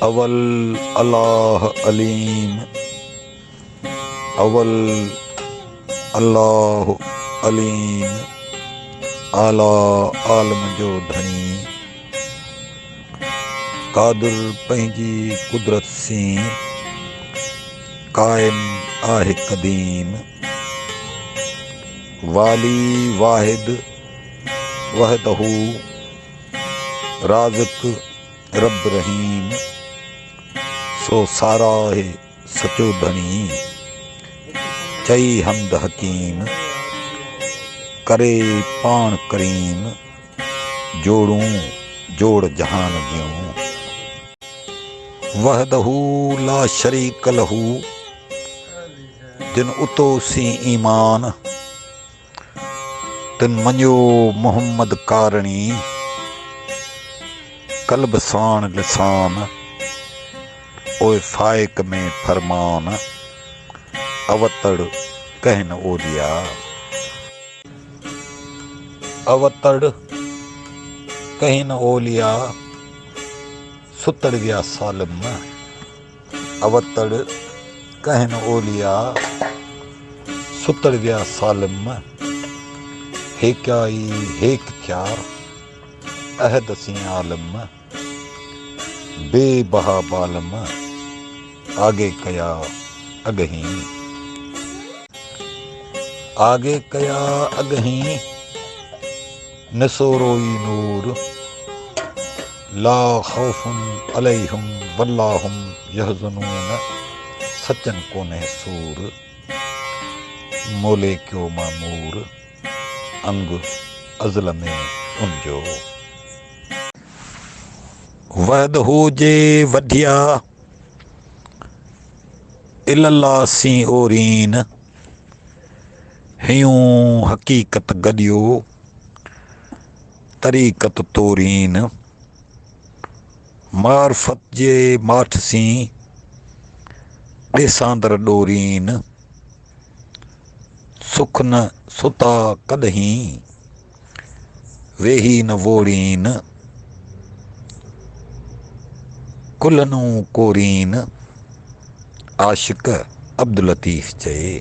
अवल अल्लाह अलीम, अवल अल्लाह अलीम, आला आलम जो धनी, कादिर पंहिंजी कुदरत सी कायम आहे कदीम, वाली वाहिद वहदहू, राज़िक रब रहीम, सो सारा है सचो धनी, चई हमद हकीम, करे पाण करीम, जोड़ूं जोड़ जहान ॾियूं, वहदहू ला शरीक लहू, जिन उतो सी ईमान, तिन मञियो मोहम्मद कारणी, कल्ब साण लिसान, ओए फाइक में फरमान, अवतड़ कहन ओलिया, अवतड़ कहन ओलिया, सुतड़ विया सालिम, अवतड़ कहन ओलिया, सुतड़ विया सालिम, हेकाई हेक थिया अहद सी आलम, बेबहा बालम, आगे कया अगहीं, आगे कया अगहीं, नसोरोई नूर, ला खौफुन अलैहिम वल्लाहुम यहज़नून, सचन कोने सूर, मोले क्यों मामूर, अंग अज़ल में उनजो, वहद हो जे वधिया, इल्लल्लाह सी ओरीन, हियूं हकीकत गडियो, तरीक़त तोरीन, मार्फत जे माठ सी, ॾेसांदर ॾोरीन, सुख न सुता कॾहिं, वेही न वोड़ीन, कुलनू कोरीन, आशिक अब्दुल लतीफ़ चए।